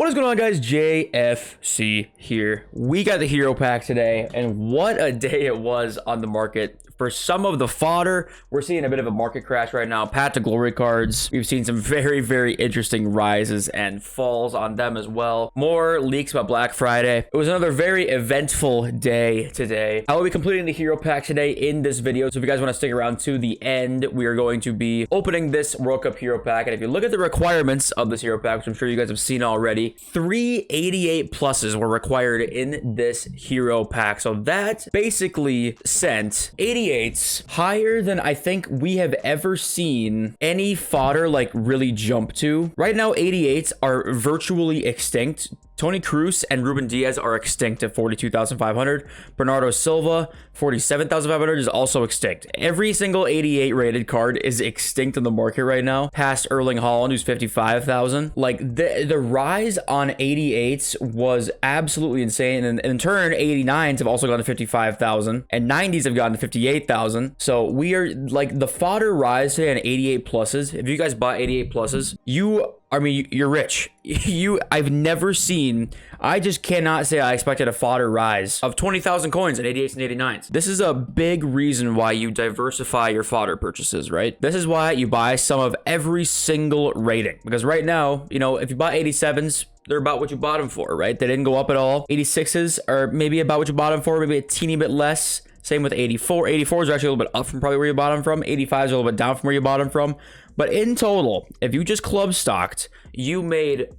What is going on, guys? JFC here. We got the hero pack today, and what a day it was on the market. For some of the fodder, we're seeing a bit of a market crash right now. Path to Glory cards, we've seen some very interesting rises and falls on them as well. More leaks about Black Friday. It was another very eventful day today. I will be completing the hero pack today in this video, so if you guys want to stick around to the end, we are going to be opening this World Cup hero pack. And if you look at the requirements of this hero pack, which I'm sure you guys have seen already, 388 pluses were required in this hero pack. So that basically sent 88s higher than I think we have ever seen any fodder like really jump to. Right now, 88s are virtually extinct. Tony Cruz and Ruben Diaz are extinct at 42,500. Bernardo Silva, 47,500 is also extinct. Every single 88 rated card is extinct in the market right now. Past Erling Haaland, who's 55,000. Like the rise on 88s was absolutely insane. And in turn, 89s have also gone to 55,000 and 90s have gotten to 58,000. So we are like the fodder rise today on 88 pluses. If you guys bought 88 pluses, you're rich. I've never seen, I just cannot say I expected a fodder rise of 20,000 coins at 88s and 89s. This is a big reason why you diversify your fodder purchases, right? This is why you buy some of every single rating. Because right now, you know, if you bought 87s, they're about what you bought them for, right? They didn't go up at all. 86s are maybe about what you bought them for, maybe a teeny bit less. Same with 84. 84s are actually a little bit up from probably where you bought them from. 85s are a little bit down from where you bought them from. But in total, if you just club stocked, you made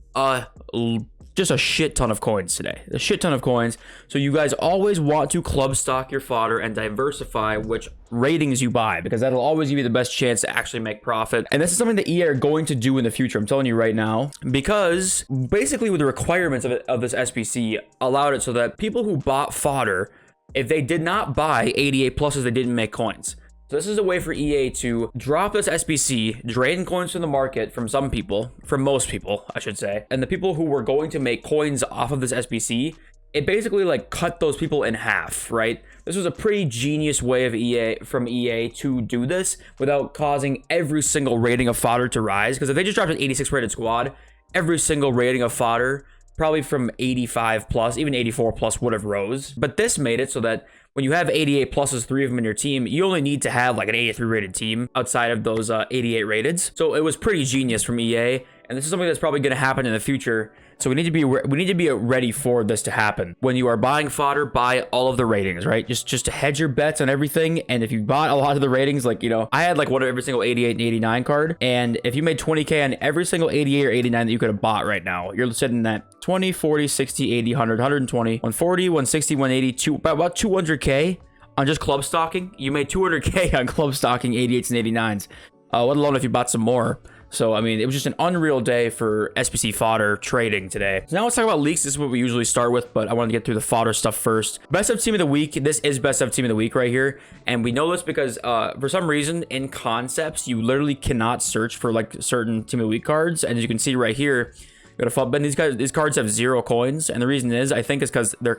just a shit ton of coins today. A shit ton of coins. So you guys always want to club stock your fodder and diversify which ratings you buy, because that'll always give you the best chance to actually make profit. And this is something that EA are going to do in the future. I'm telling you right now, because basically with the requirements of this SBC allowed it so that people who bought fodder, if they did not buy 88 pluses, they didn't make coins. So this is a way for EA to drop this SBC, drain coins from the market from some people, from most people, I should say. And the people who were going to make coins off of this SBC, it basically like cut those people in half, right? This was a pretty genius way of EA to do this without causing every single rating of fodder to rise. Because if they just dropped an 86 rated squad, every single rating of fodder, probably from 85 plus, even 84 plus would have rose. But this made it so that when you have 88 pluses, 3 of them in your team, you only need to have like an 83 rated team outside of those 88 rateds. So it was pretty genius from EA. And this is something that's probably going to happen in the future. So we need to be ready for this to happen. When you are buying fodder, buy all of the ratings, right? Just to hedge your bets on everything. And if you bought a lot of the ratings, like, you know, I had like one of every single 88 and 89 card. And if you made 20K on every single 88 or 89 that you could have bought right now, you're sitting at 20, 40, 60, 80, 100, 120, 140, 160, 180, about 200K on just club stocking. You made 200K on club stocking 88s and 89s. Let alone if you bought some more. So, I mean, it was just an unreal day for SBC fodder trading today. So now let's talk about leaks. This is what we usually start with, but I want to get through the fodder stuff first. Best of team of the week. This is best of team of the week right here. And we know this because for some reason in concepts, you literally cannot search for like certain team of the week cards. And as you can see right here, you got a FUT, these cards have 0 coins. And the reason is, I think, is because their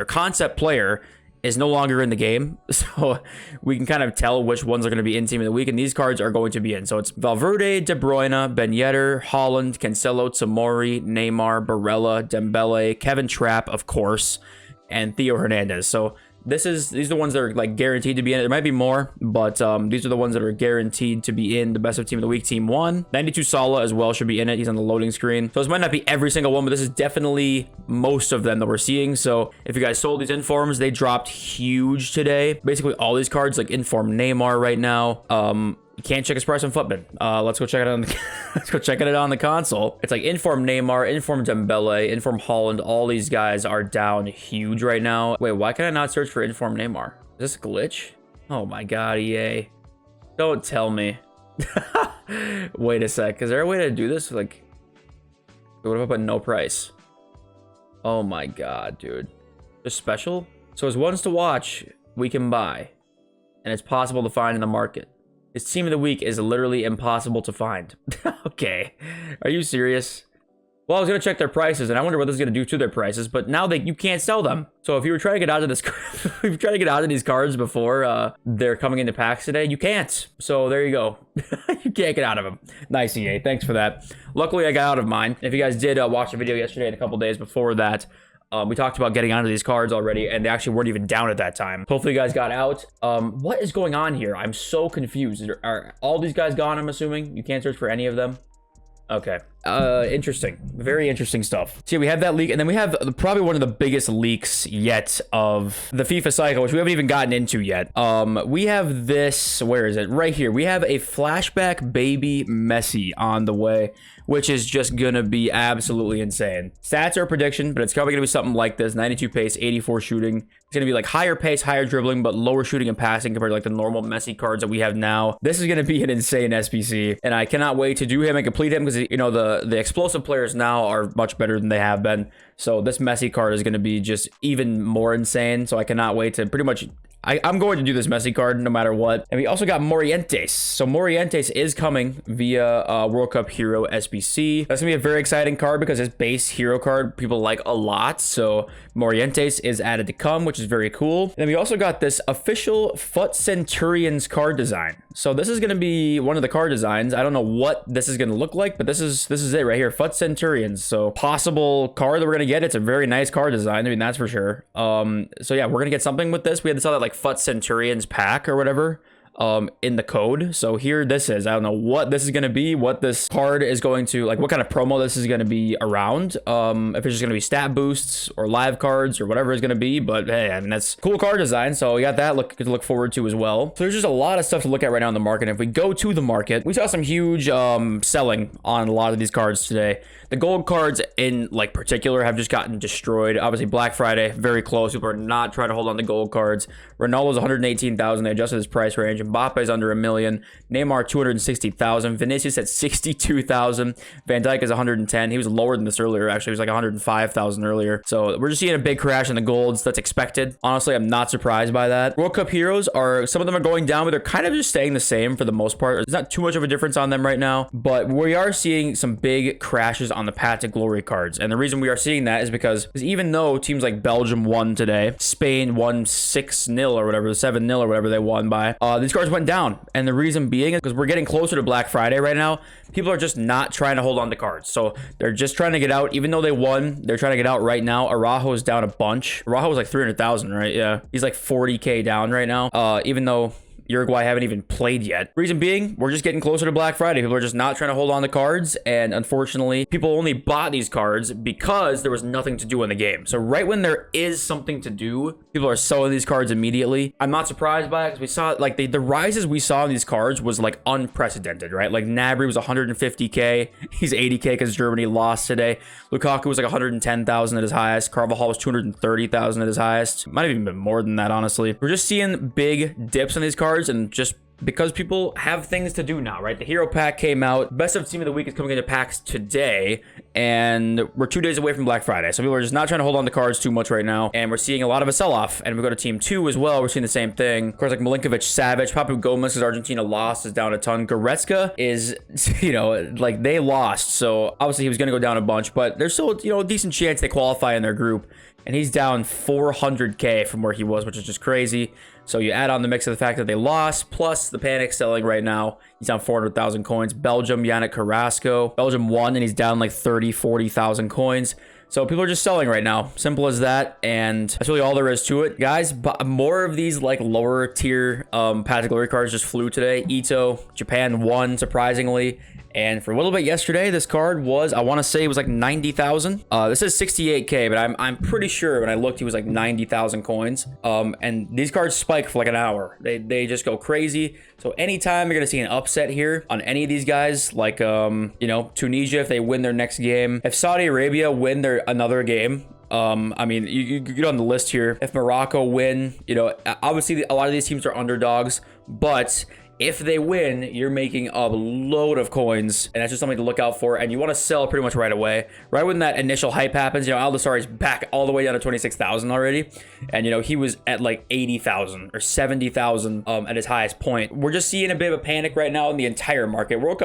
concept player is no longer in the game, so we can kind of tell which ones are going to be in team of the week, and these cards are going to be in. So it's Valverde, De Bruyne, Ben Yedder, Haaland, Cancelo, Tomori, Neymar, Barella, Dembele, Kevin Trapp, of course, and Theo Hernandez. So these are the ones that are like guaranteed to be in it. There might be more, but these are the ones that are guaranteed to be in the best of team of the week. Team 1, 92 Salah as well should be in it. He's on the loading screen. So this might not be every single one, but this is definitely most of them that we're seeing. So if you guys sold these informs, they dropped huge today. Basically all these cards, like inform Neymar right now. You can't check his price on Futbin. Let's go check it on the let's go check it on the console. It's like inform Neymar, inform Dembele, inform Haaland. All these guys are down huge right now. Wait, why can I not search for inform Neymar? Is this a glitch? Oh my god, EA. Don't tell me. Wait a sec. Is there a way to do this? Like, what if I put no price? Oh my god, dude. Just special? So as ones to watch, we can buy. And it's possible to find in the market. His team of the week is literally impossible to find. Okay. Are you serious? Well, I was gonna check their prices, and I wonder what this is gonna do to their prices. But now you can't sell them. So if you were trying to get out of this, if you're trying to get out of these cards before they're coming into packs today, you can't. So there you go. You can't get out of them. Nice, EA. Thanks for that. Luckily, I got out of mine. If you guys did watch the video yesterday and a couple days before that, we talked about getting out of these cards already, and they actually weren't even down at that time. Hopefully, you guys got out. What is going on here? I'm so confused. Are all these guys gone, I'm assuming? You can't search for any of them? Okay. Interesting. Very interesting stuff. So yeah, we have that leak, and then we have probably one of the biggest leaks yet of the FIFA cycle, which we haven't even gotten into yet. We have this, where is it? Right here. We have a flashback baby Messi on the way, which is just gonna be absolutely insane. Stats are a prediction, but it's probably gonna be something like this: 92 pace, 84 shooting. It's gonna be like higher pace, higher dribbling, but lower shooting and passing compared to like the normal Messi cards that we have now. This is gonna be an insane SBC, and I cannot wait to do him and complete him, because you know the explosive players now are much better than they have been. So this Messi card is gonna be just even more insane. So I cannot wait to pretty much. I'm going to do this Messi card no matter what. And we also got Morientes. So Morientes is coming via World Cup Hero SBC. That's going to be a very exciting card because his base hero card people like a lot. So Morientes is added to come, which is very cool. And then we also got this official Fut Centurions card design. So this is going to be one of the card designs. I don't know what this is going to look like, but this is it right here. Fut Centurions. So possible card that we're going to get. It's a very nice card design. I mean, that's for sure. So yeah, we're going to get something with this. We had this other like Fut Centurions pack or whatever in the code. So here this is. I don't know what this is going to be, what this card is going to, like what kind of promo this is going to be around. If it's just going to be stat boosts or live cards or whatever it's going to be. But hey, I mean, that's cool card design. So we got that to look forward to as well. So there's just a lot of stuff to look at right now in the market. If we go to the market, we saw some huge selling on a lot of these cards today. The gold cards in like particular have just gotten destroyed. Obviously Black Friday, very close. People are not trying to hold on to gold cards. Ronaldo's 118,000. They adjusted his price range. Mbappe's under $1 million. Neymar 260,000. Vinicius at 62,000. Van Dijk is 110. He was lower than this earlier. Actually, he was like 105,000 earlier. So we're just seeing a big crash in the golds. That's expected. Honestly, I'm not surprised by that. World Cup heroes are, some of them are going down, but they're kind of just staying the same for the most part. There's not too much of a difference on them right now, but we are seeing some big crashes on the Path to Glory cards. And the reason we are seeing that is because even though teams like Belgium won today, Spain won 6-0 or whatever, 7-0 or whatever they won by, these cards went down. And the reason being is because we're getting closer to Black Friday right now. People are just not trying to hold on to cards. So they're just trying to get out. Even though they won, they're trying to get out right now. Araujo is down a bunch. Araujo was like 300,000, right? Yeah. He's like 40K down right now. Even though Uruguay haven't even played yet. Reason being, we're just getting closer to Black Friday. People are just not trying to hold on to cards, and unfortunately, people only bought these cards because there was nothing to do in the game. So right when there is something to do, people are selling these cards immediately. I'm not surprised by it because we saw like the rises we saw in these cards was like unprecedented, right? Like Gnabry was 150K. He's 80K because Germany lost today. Lukaku was like 110,000 at his highest. Carvajal was 230,000 at his highest. Might have even been more than that, honestly. We're just seeing big dips in these cards, and just because people have things to do now, right? The hero pack came out. Best of team of the week is coming into packs today, and we're 2 days away from Black Friday. So people are just not trying to hold on to cards too much right now, and we're seeing a lot of a sell-off. And we go to team 2 as well, we're seeing the same thing. Of course, like Milinkovic, Savic, Papu Gomez, because Argentina lost, is down a ton. Goretzka is, you know, like they lost, so obviously he was going to go down a bunch, but there's still, you know, a decent chance they qualify in their group. And he's down 400K from where he was, which is just crazy. So you add on the mix of the fact that they lost, plus the panic selling right now. He's down 400,000 coins. Belgium, Yannick Carrasco. Belgium won, and he's down like 30, 40,000 coins. So people are just selling right now. Simple as that. And that's really all there is to it. Guys, but more of these like lower tier Path to Glory cards just flew today. Ito, Japan won, surprisingly. And for a little bit yesterday, this card was, I want to say it was like 90,000. This is 68K, but I'm pretty sure when I looked, he was like 90,000 coins. And these cards spike for like an hour. They just go crazy. So anytime you're going to see an upset here on any of these guys, like, you know, Tunisia, if they win their next game, if Saudi Arabia win their another game, I mean, you get on the list here. If Morocco win, you know, obviously a lot of these teams are underdogs, but If they win, you're making a load of coins, and that's just something to look out for. And you want to sell pretty much right away. Right when that initial hype happens, you know, Aldasari's back all the way down to 26,000 already. And, you know, he was at like 80,000 or 70,000 at his highest point. We're just seeing a bit of a panic right now in the entire market. World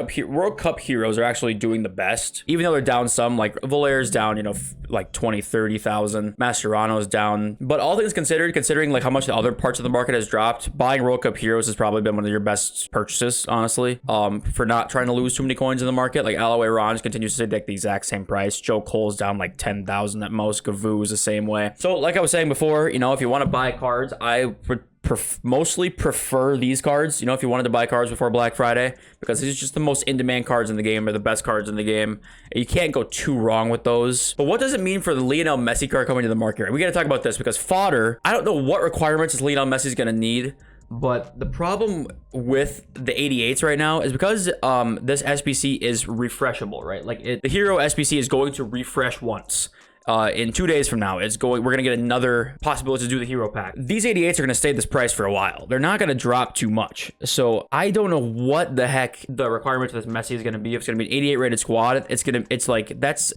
Cup heroes are actually doing the best, even though they're down some. Like Valaire's down, you know, like 20, 30,000. Mascherano's down. But all things considered, considering like how much the other parts of the market has dropped, buying World Cup heroes has probably been one of your best purchases, honestly, for not trying to lose too many coins in the market. Like Aloe Range continues to stay like the exact same price. Joe Cole's down like 10,000 at most. Gavoo is the same way. So like I was saying before, you know, if you want to buy cards, I would mostly prefer these cards, you know, if you wanted to buy cards before Black Friday, because these are just the most in-demand cards in the game, or the best cards in the game. You can't go too wrong with those. But what does it mean for the Lionel Messi card coming to the market? We got to talk about this, because Fodder, I don't know what requirements is Lionel Messi is going to need. But the problem with the 88s right now is because this SBC is refreshable, right? Like the hero SBC is going to refresh once. In 2 days from now, we're going to get another possibility to do the hero pack. These 88s are going to stay this price for a while. They're not going to drop too much. So I don't know what the heck the requirement for this Messi is going to be. If it's going to be an 88 rated squad, so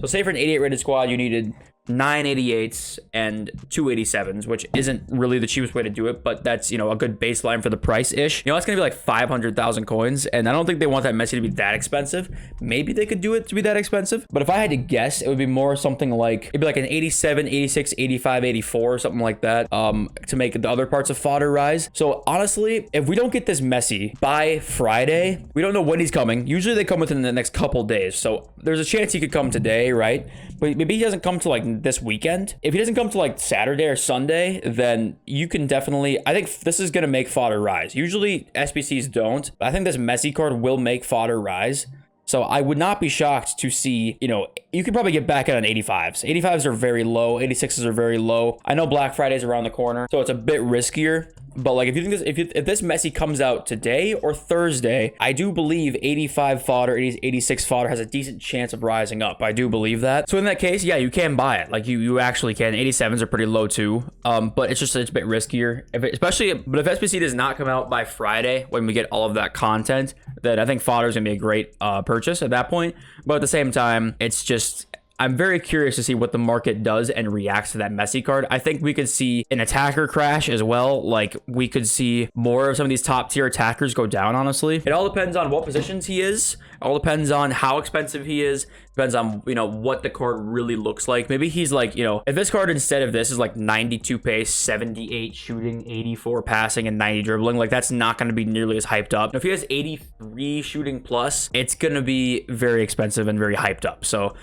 say for an 88 rated squad, you needed 9 88s and 2 87s, which isn't really the cheapest way to do it, but that's, you know, a good baseline for the price-ish. You know, it's gonna be like 500,000 coins, and I don't think they want that Messi to be that expensive. Maybe they could do it to be that expensive, but if I had to guess, it would be more something like, it'd be like an 87, 86, 85, 84, something like that, to make the other parts of Fodder rise. So honestly, if we don't get this Messi by Friday, we don't know when he's coming. Usually they come within the next couple days, so there's a chance he could come today, right? But maybe he doesn't come to like this weekend. If he doesn't come to like Saturday or Sunday, then you can definitely, I think this is going to make Fodder rise. Usually SBCs don't, but I think this Messi card will make Fodder rise. So I would not be shocked to see, you know, you could probably get back at on 85s. 85s are very low. 86s are very low. I know Black Friday's around the corner, so it's a bit riskier. But like, if you think this, if this Messi comes out today or Thursday, I do believe 85 Fodder, 86 Fodder has a decent chance of rising up. I do believe that. So in that case, yeah, you can buy it. Like you actually can. 87s are pretty low too. But it's a bit riskier. But if SBC does not come out by Friday when we get all of that content, then I think Fodder is gonna be a great purchase at that point. But at the same time, it's just, I'm very curious to see what the market does and reacts to that Messi card. I think we could see an attacker crash as well. Like, we could see more of some of these top tier attackers go down, honestly. It all depends on what positions he is. It all depends on how expensive he is. Depends on, you know, what the card really looks like. Maybe he's like, you know, if this card instead of this is like 92 pace, 78 shooting, 84 passing, and 90 dribbling, like that's not going to be nearly as hyped up. If he has 83 shooting plus, it's going to be very expensive and very hyped up. So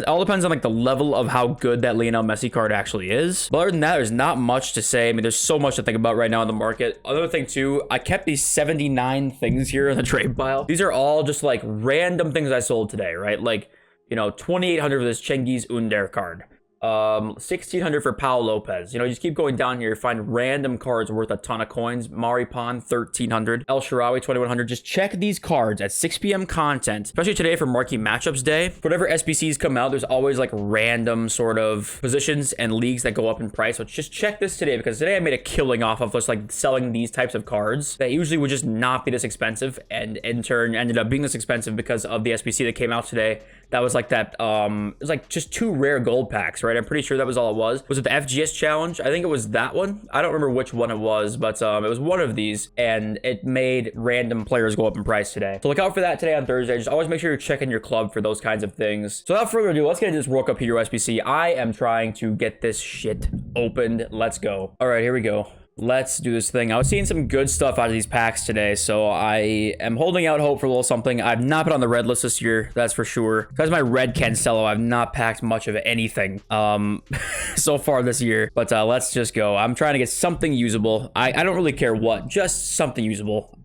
all depends on like the level of how good that Lionel Messi card actually is. But other than that, there's not much to say. I mean, there's so much to think about right now in the market. Another thing too, I kept these 79 things here in the trade pile. These are all just like random things I sold today, right? Like, you know, 2,800 for this Cengiz Ünder card. 1,600 for Paul Lopez. You know, you just keep going down here, you find random cards worth a ton of coins. Maripan, 1,300. El Shaarawy, 2,100. Just check these cards at 6 p.m. content, especially today for marquee matchups day. For whatever SBCs come out, there's always like random sort of positions and leagues that go up in price. So just check this today, because today I made a killing off of just like selling these types of cards that usually would just not be this expensive, and in turn ended up being this expensive because of the SBC that came out today. That was like that, it was like just 2 rare gold packs, right? I'm pretty sure that was all it was. Was it the FGS challenge? I think it was that one. I don't remember which one it was, but it was one of these, and it made random players go up in price today. So look out for that today on Thursday. Just always make sure you're checking your club for those kinds of things. So without further ado, let's get into this World Cup Hero SBC. I am trying to get this shit opened. Let's go. All right, here we go. Let's do this thing. I was seeing some good stuff out of these packs today, so I am holding out hope for a little something. I've not been on the red list this year, that's for sure. That's my red Cancelo. I've not packed much of anything so far this year, but let's just go. I'm trying to get something usable. I don't really care what, just something usable.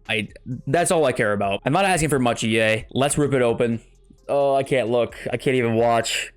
That's all I care about. I'm not asking for much, EA. Let's rip it open. Oh, I can't look. I can't even watch.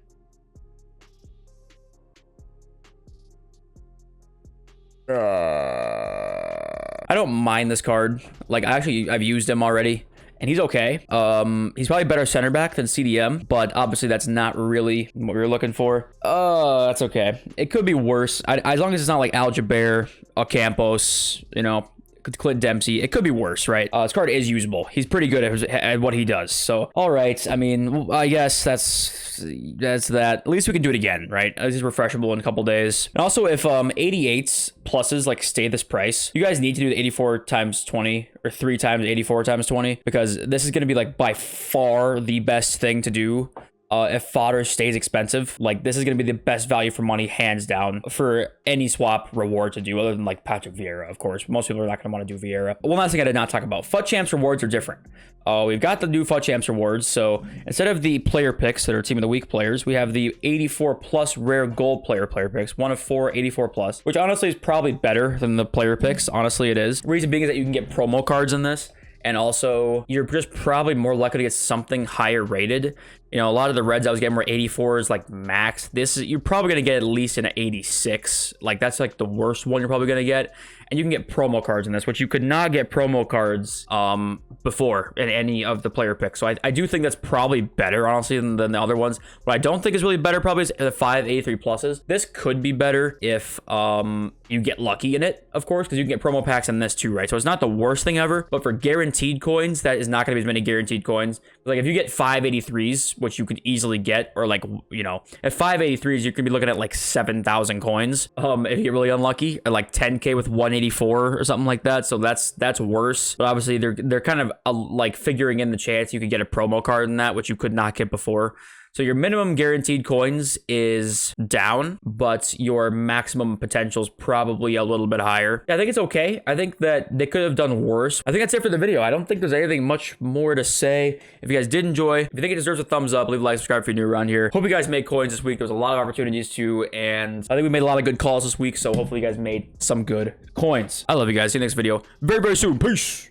I don't mind this card. Like, I've used him already, and he's okay. He's probably better center back than CDM, but obviously that's not really what we were looking for. That's okay. It could be worse. As long as it's not like Aljaber, Ocampos, you know, Clint Dempsey. It could be worse, right? His card is usable. He's pretty good at what he does. So, all right. I mean, I guess that's that. At least we can do it again, right? At least it's refreshable in a couple days. And also, if 88s pluses like stay this price, you guys need to do the 84 times 20 or 3 times 84 times 20, because this is going to be like by far the best thing to do. If fodder stays expensive, like this is going to be the best value for money, hands down, for any swap reward to do, other than like Patrick Vieira, of course. Most people are not going to want to do Vieira. One last thing I did not talk about, Fut Champs rewards are different. We've got the new Fut Champs rewards. So instead of the player picks that are Team of the Week players, we have the 84 plus rare gold player picks, 1 of 4 84 plus, which honestly is probably better than the player picks. Honestly, it is. Reason being is that you can get promo cards in this. And also, you're just probably more likely to get something higher rated. You know, a lot of the reds I was getting were 84s, like max. This is, you're probably going to get at least an 86. Like, that's like the worst one you're probably going to get. And you can get promo cards in this, which you could not get promo cards before in any of the player picks. So I do think that's probably better, honestly, than the other ones. What I don't think is really better probably is the 583 pluses. This could be better if you get lucky in it, of course, because you can get promo packs in this too, right? So it's not the worst thing ever, but for guaranteed coins, that is not going to be as many guaranteed coins. Like if you get 583s, which you could easily get, or like, you know, at 583s, you could be looking at like 7,000 coins if you get really unlucky, or like 10K with 184 or something like that. So that's worse. But obviously they're kind of like figuring in the chance you could get a promo card in that, which you could not get before. So your minimum guaranteed coins is down, but your maximum potential is probably a little bit higher. I think it's okay. I think that they could have done worse. I think that's it for the video. I don't think there's anything much more to say. If you guys did enjoy, if you think it deserves a thumbs up, leave a like, subscribe if you're new around here. Hope you guys made coins this week. There was a lot of opportunities too, and I think we made a lot of good calls this week, so hopefully you guys made some good coins. I love you guys. See you next video very, very soon. Peace.